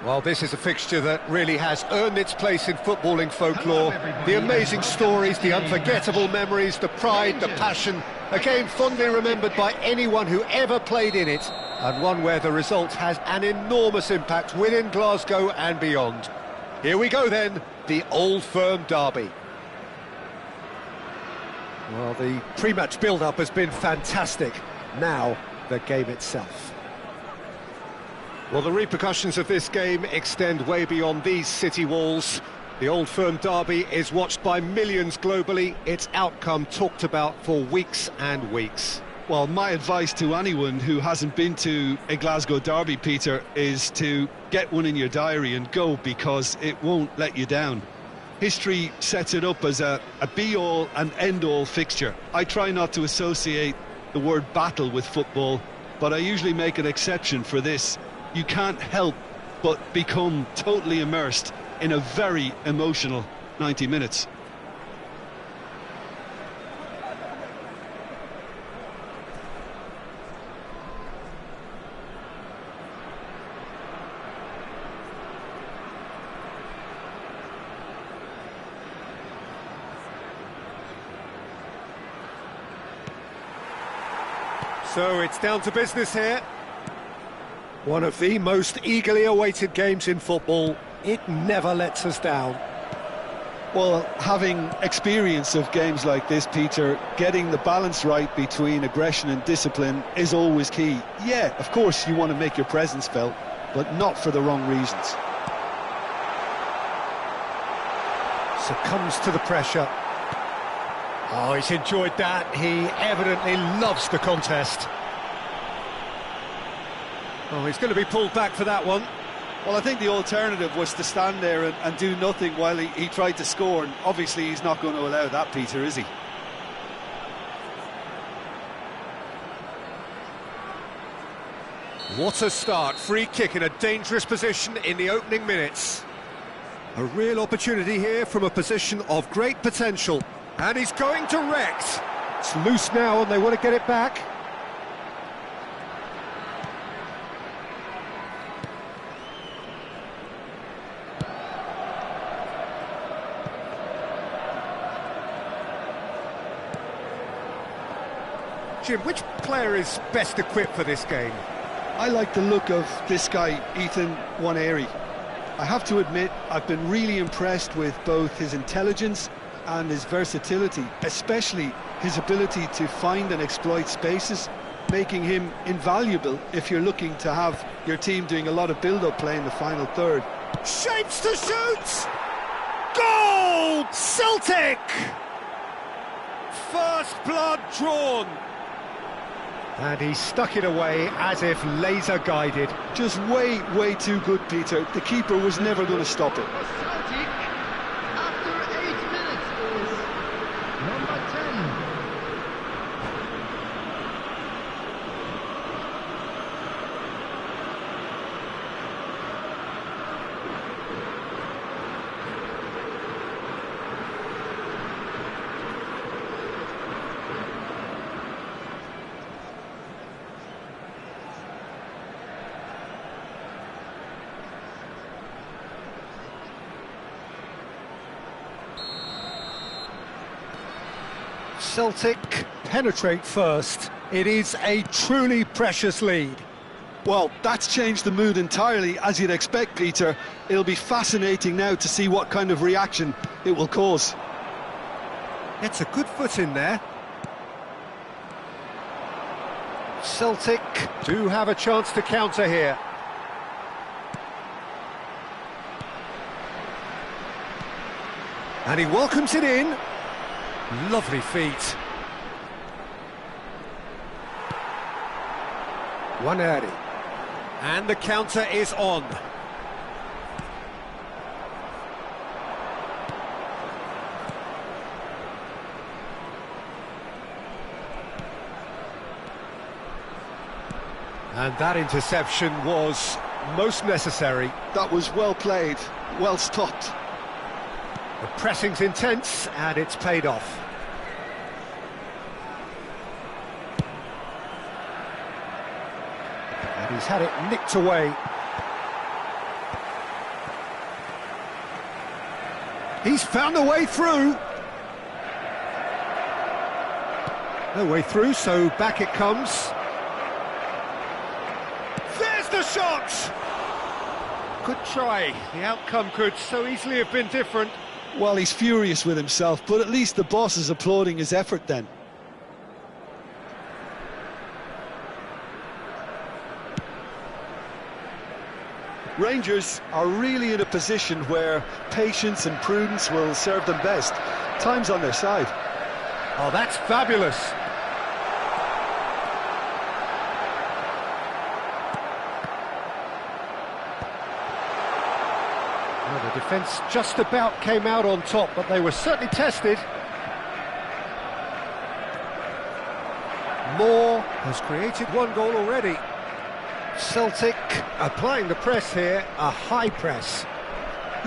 Well, this is a fixture that really has earned its place in footballing folklore. The amazing stories, the unforgettable memories, the pride, the passion. A game fondly remembered by anyone who ever played in it, and one where the result has an enormous impact within Glasgow and beyond. Here we go then, the Old Firm derby. Well, the pre-match build-up has been fantastic. Now, the game itself. Well, the repercussions of this game extend way beyond these city walls. The Old Firm derby is watched by millions globally, its outcome talked about for weeks and weeks. Well, my advice to anyone who hasn't been to a Glasgow derby, Peter, is to get one in your diary and go, because it won't let you down. History sets it up as a be-all and end-all fixture. I try not to associate the word battle with football, but I usually make an exception for this. You can't help but become totally immersed in a very emotional 90 minutes. So it's down to business here. One of the most eagerly awaited games in football. It never lets us down. Well, having experience of games like this, Peter, getting the balance right between aggression and discipline is always key. Yeah, of course you want to make your presence felt, but not for the wrong reasons. Succumbs to the pressure. Oh, he's enjoyed that. He evidently loves the contest. Oh, he's going to be pulled back for that one. Well, I think the alternative was to stand there and do nothing while he tried to score, and obviously he's not going to allow that, Peter, is he? What a start. Free kick in a dangerous position in the opening minutes. A real opportunity here from a position of great potential. And he's going direct. It's loose now and they want to get it back. Jim, which player is best equipped for this game? I like the look of this guy, Ethan Nwaneri. I have to admit, I've been really impressed with both his intelligence and his versatility, especially his ability to find and exploit spaces, making him invaluable if you're looking to have your team doing a lot of build-up play in the final third. Shapes to shoot! Goal! Celtic! First blood drawn. And he stuck it away as if laser guided. Just way, way too good, Peter. The keeper was never going to stop it. Celtic, after 8 minutes, is number 10. Celtic penetrate first. It is a truly precious lead. Well, that's changed the mood entirely, as you'd expect, Peter. It'll be fascinating now to see what kind of reaction it will cause. It's a good foot in there. Celtic do have a chance to counter here. And he welcomes it in. Lovely feet. Nwaneri. And the counter is on. And that interception was most necessary. That was well played, well stopped. The pressing's intense, and it's paid off. And he's had it nicked away. He's found a way through. No way through, so back it comes. There's the shot! Good try. The outcome could so easily have been different. Well, he's furious with himself, but at least the boss is applauding his effort then. Rangers are really in a position where patience and prudence will serve them best. Time's on their side. Oh, that's fabulous. Well, the defence just about came out on top, but they were certainly tested. Moore has created one goal already. Celtic applying the press here, a high press.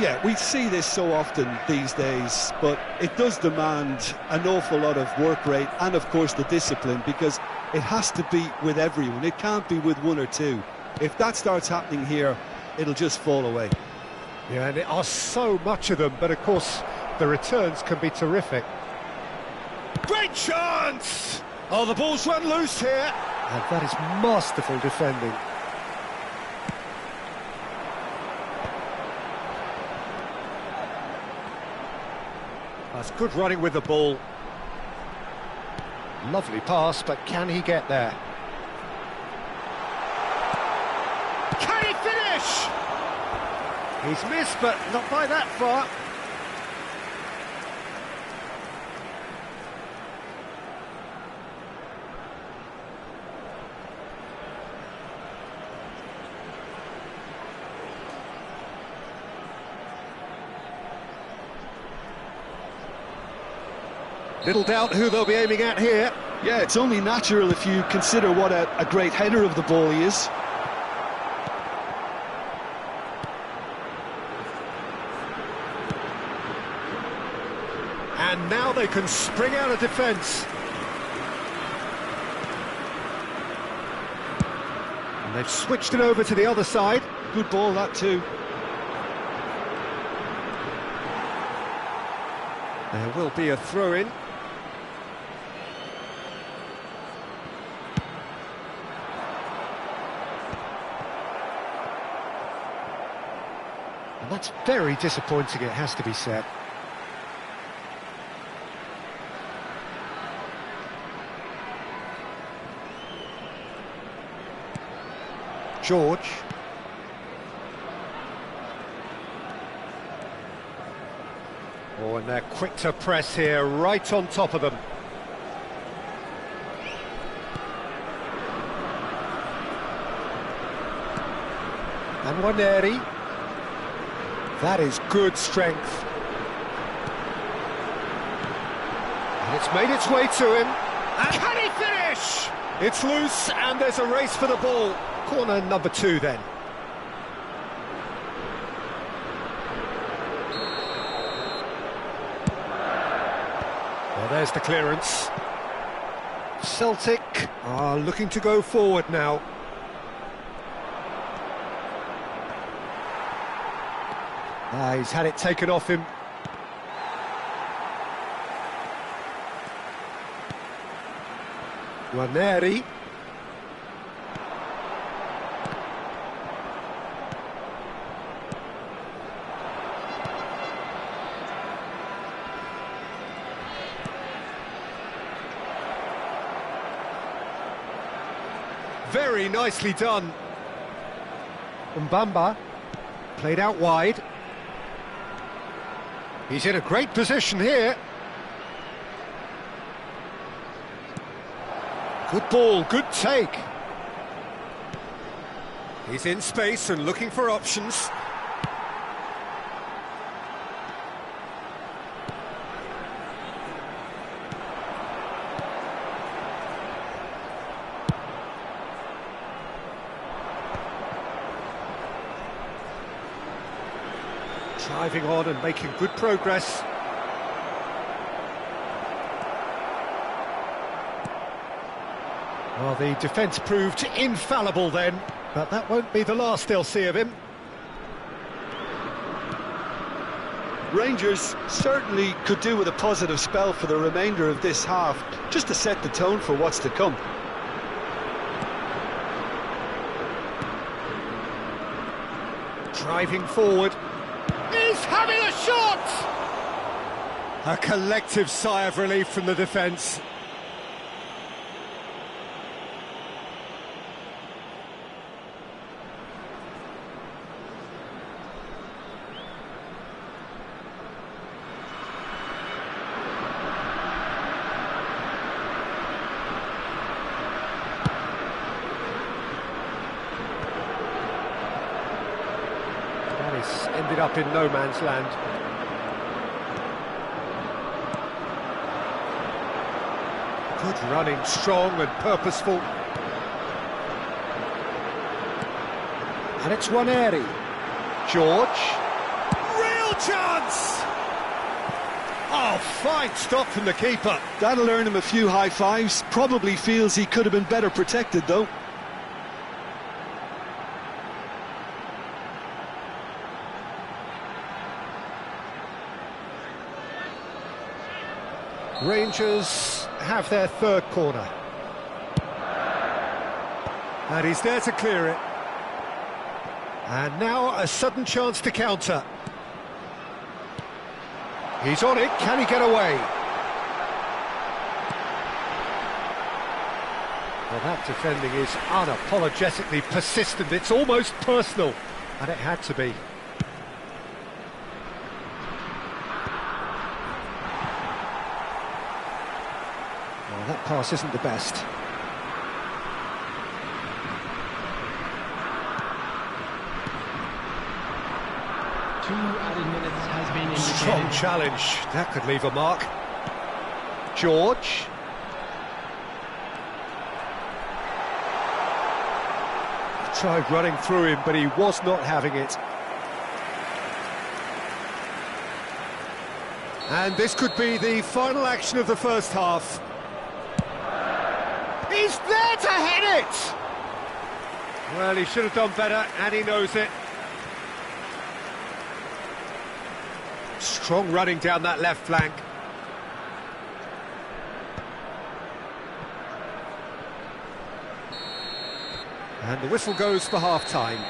Yeah, we see this so often these days, but it does demand an awful lot of work rate and, of course, the discipline, because it has to be with everyone. It can't be with one or two. If that starts happening here, it'll just fall away. Yeah, and there are so much of them, but of course, the returns can be terrific. Great chance! Oh, the ball's run loose here. And that is masterful defending. That's good running with the ball. Lovely pass, but can he get there? Can he finish? He's missed, but not by that far. Little doubt who they'll be aiming at here. Yeah, it's only natural if you consider what a great header of the ball he is. And now they can spring out of defence. And they've switched it over to the other side. Good ball, that too. There will be a throw-in. And that's very disappointing, it has to be said. George. Oh, and they're quick to press here, right on top of them. And Waneri. That is good strength. And it's made its way to him. And can he finish? It's loose, and there's a race for the ball. Corner number 2 then. Well, there's the clearance. Celtic are looking to go forward now. He's had it taken off him. Waneri. Very nicely done. Mbamba played out wide. He's in a great position here. Good ball, good take. He's in space and looking for options. Driving on and making good progress. Well, the defence proved infallible then, but that won't be the last they'll see of him. Rangers certainly could do with a positive spell for the remainder of this half, just to set the tone for what's to come. Driving forward. He's having a shot! A collective sigh of relief from the defence. Ended up in no man's land. Good running, strong and purposeful. And it's Waneri. George. Real chance! Oh, fine stop from the keeper. That'll earn him a few high fives. Probably feels he could have been better protected, though. Rangers have their third corner. And he's there to clear it. And now a sudden chance to counter. He's on it, can he get away? Well, that defending is unapologetically persistent, it's almost personal. And it had to be. Well, that pass isn't the best. Two added minutes has been indicated. Strong challenge, that could leave a mark. George. Tried running through him, but he was not having it. And this could be the final action of the first half. He's there to head it! Well, he should have done better, and he knows it. Strong running down that left flank. And the whistle goes for half-time.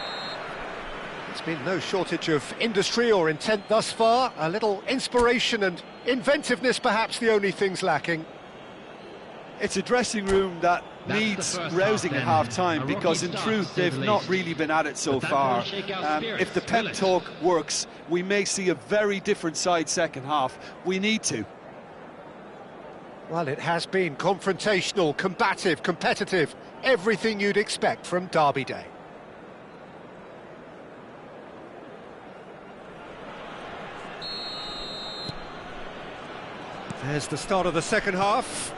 There's been no shortage of industry or intent thus far. A little inspiration and inventiveness, perhaps the only things lacking. It's a dressing room that needs rousing at half-time, because in truth they've not really been at it so far. If the pep talk works, we may see a very different side second half. We need to. Well, it has been confrontational, combative, competitive, everything you'd expect from Derby Day. There's the start of the second half.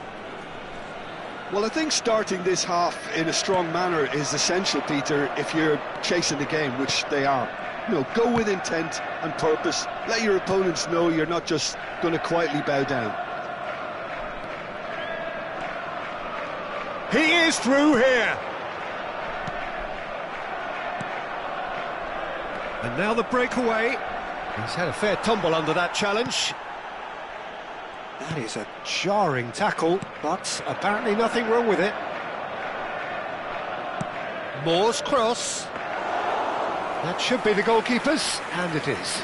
Well, I think starting this half in a strong manner is essential, Peter, if you're chasing the game, which they are. You know, go with intent and purpose. Let your opponents know you're not just going to quietly bow down. He is through here. And now the breakaway. He's had a fair tumble under that challenge. That is a jarring tackle, but apparently nothing wrong with it. Moore's cross. That should be the goalkeeper's, and it is.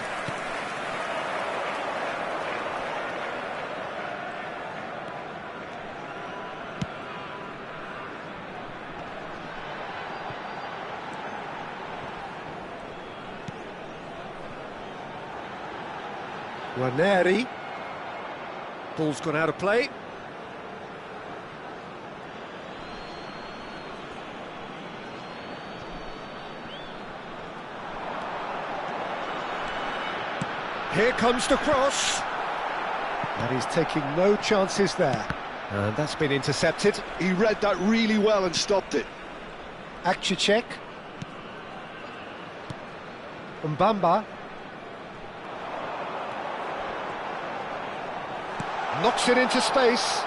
Waneri. Ball's gone out of play. Here comes the cross. And he's taking no chances there. And that's been intercepted. He read that really well and stopped it. Akcicek. Mbamba. Knocks it into space.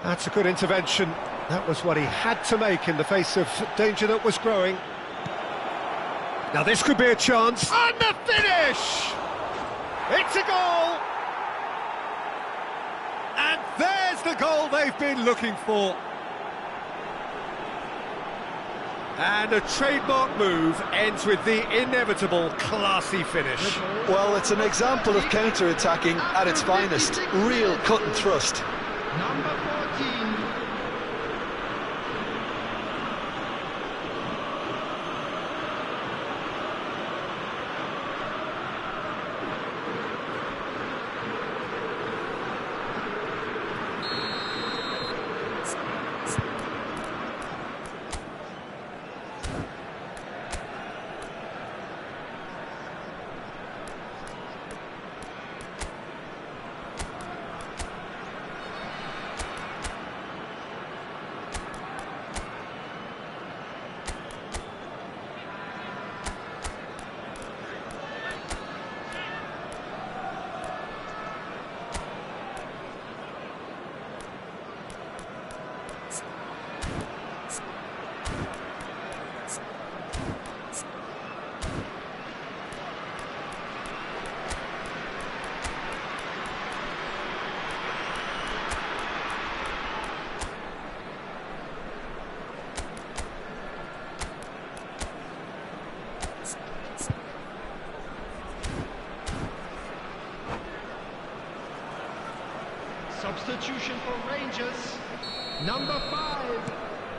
That's a good intervention. That was what he had to make in the face of danger that was growing. Now this could be a chance. And the finish! It's a goal! And there's the goal they've been looking for. And a trademark move ends with the inevitable classy finish. Well, it's an example of counter-attacking at its finest. Real cut and thrust. Number 14. Substitution for Rangers, number 5.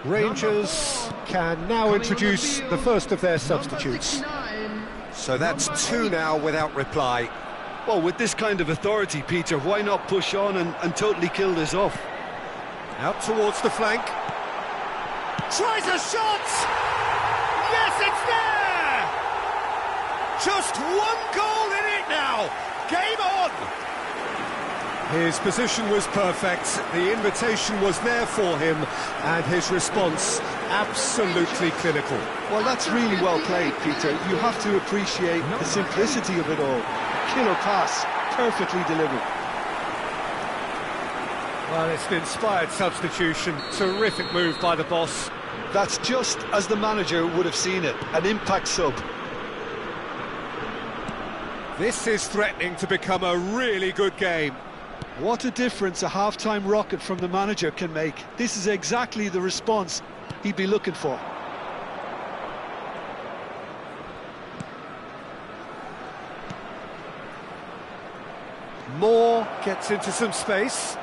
Rangers can now introduce the first of their substitutes. So that's 2 now without reply. Well, with this kind of authority, Peter, why not push on and totally kill this off? Out towards the flank. Tries a shot! Yes, it's there! Just 1 goal in it now! Game on! His position was perfect, the invitation was there for him, and his response absolutely clinical. Well, that's really well played, Peter. You have to appreciate the simplicity of it all. Killer pass, perfectly delivered. Well, it's an inspired substitution, terrific move by the boss. That's just as the manager would have seen it, an impact sub. This is threatening to become a really good game. What a difference a half-time rocket from the manager can make. This is exactly the response he'd be looking for. Moore gets into some space.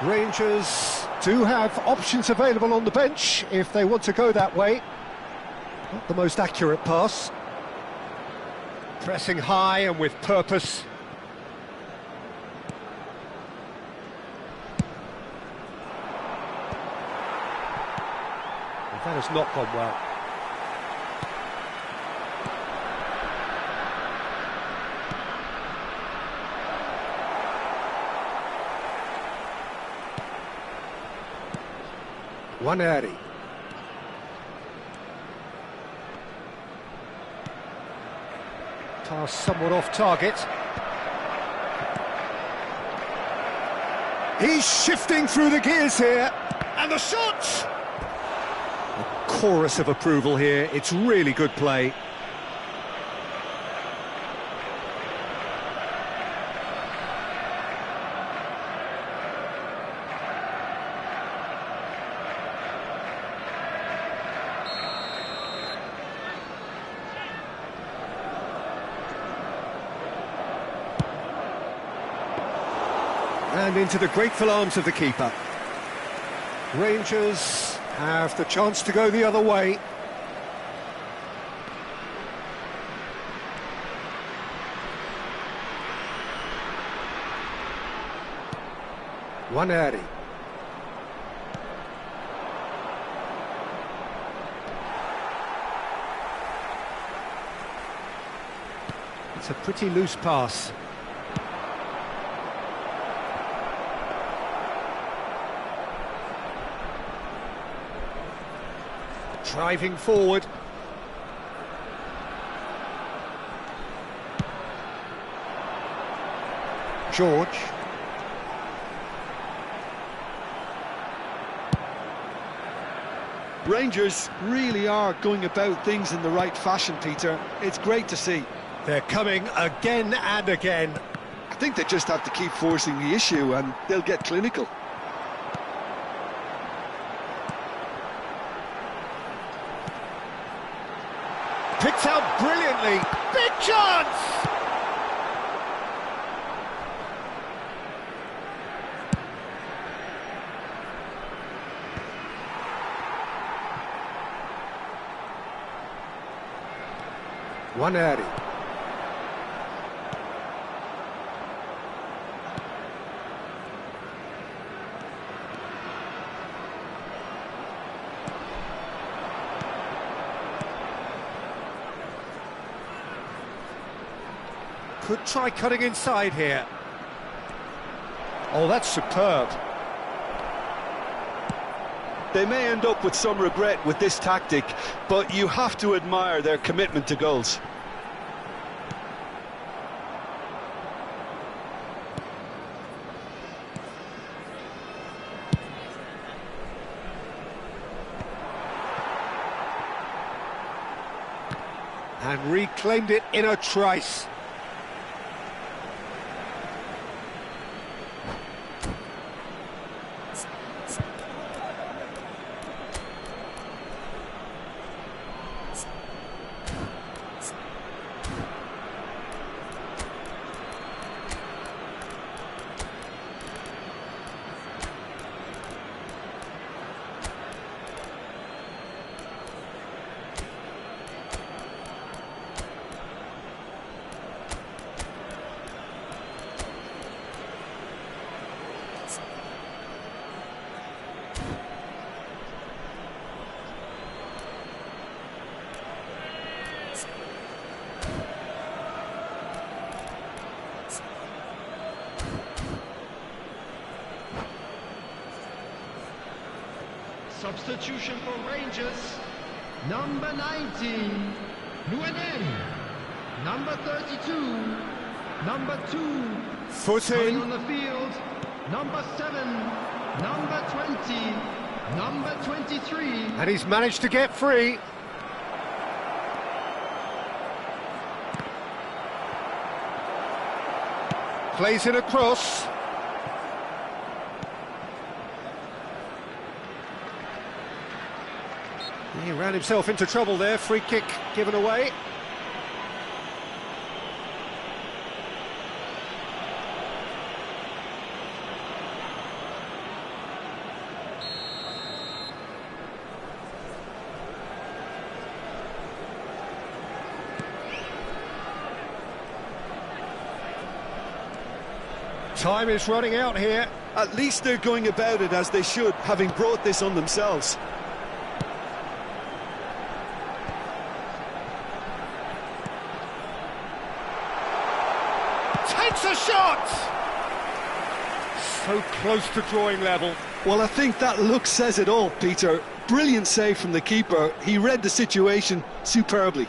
Rangers do have options available on the bench if they want to go that way. Not the most accurate pass. Pressing high and with purpose. That has not gone well. Waneri. Pass somewhat off target. He's shifting through the gears here. And the shot! A chorus of approval here. It's really good play. And into the grateful arms of the keeper. Rangers have the chance to go the other way. Waneri. It's a pretty loose pass. Driving forward. George. Rangers really are going about things in the right fashion, Peter. It's great to see. They're coming again and again. I think they just have to keep forcing the issue and they'll get clinical. Picked out brilliantly. Big chance! Waneri. Could try cutting inside here. Oh, that's superb. They may end up with some regret with this tactic, but you have to admire their commitment to goals. And reclaimed it in a trice. Substitution for Rangers. Number 19, Luenen. Number 32, number 2. Foot Coming in. on the field, number 7, number 20, number 23. And he's managed to get free. Plays in a cross. He ran himself into trouble there. Free kick given away. Time is running out here. At least they're going about it as they should, having brought this on themselves. Takes a shot! So close to drawing level. Well, I think that look says it all, Peter. Brilliant save from the keeper. He read the situation superbly.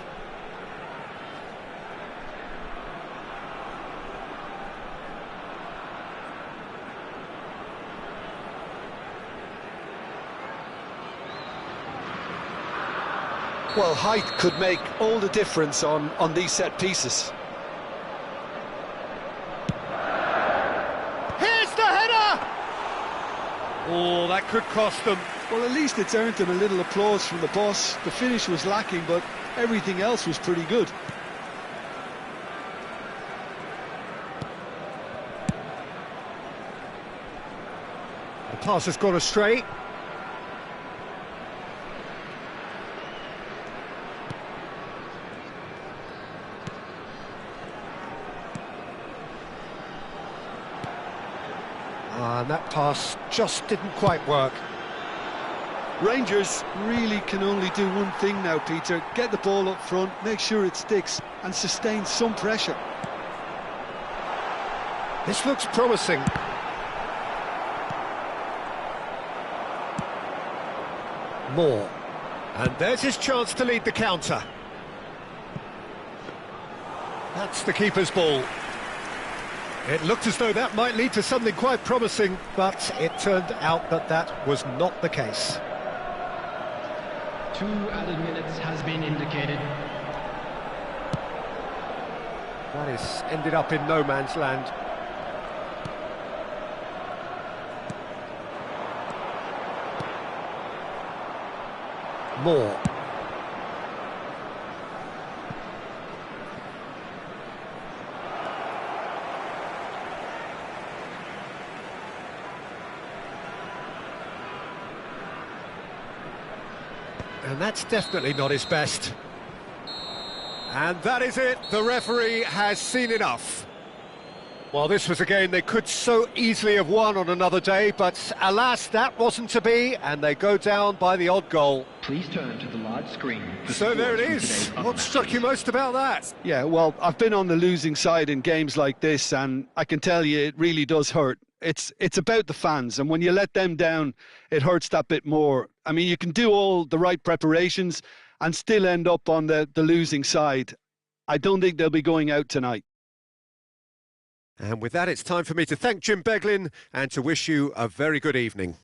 Well, height could make all the difference on these set pieces. Here's the header! Oh, that could cost them. Well, at least it's earned them a little applause from the boss. The finish was lacking, but everything else was pretty good. The pass has gone astray. And that pass just didn't quite work. Rangers really can only do one thing now, Peter. Get the ball up front, make sure it sticks, and sustain some pressure. This looks promising. Moore. And there's his chance to lead the counter. That's the keeper's ball. It looked as though that might lead to something quite promising, but it turned out that that was not the case. 2 added minutes has been indicated. That is ended up in no man's land. More. And that's definitely not his best. And that is it. The referee has seen enough. Well, this was a game they could so easily have won on another day, but alas, that wasn't to be, and they go down by the odd goal. Please turn to the large screen. So there it is. What struck you most about that? Yeah, well, I've been on the losing side in games like this, and I can tell you it really does hurt. It's about the fans, and when you let them down, it hurts that bit more. I mean, you can do all the right preparations and still end up on the losing side. I don't think they'll be going out tonight. And with that, it's time for me to thank Jim Beglin and to wish you a very good evening.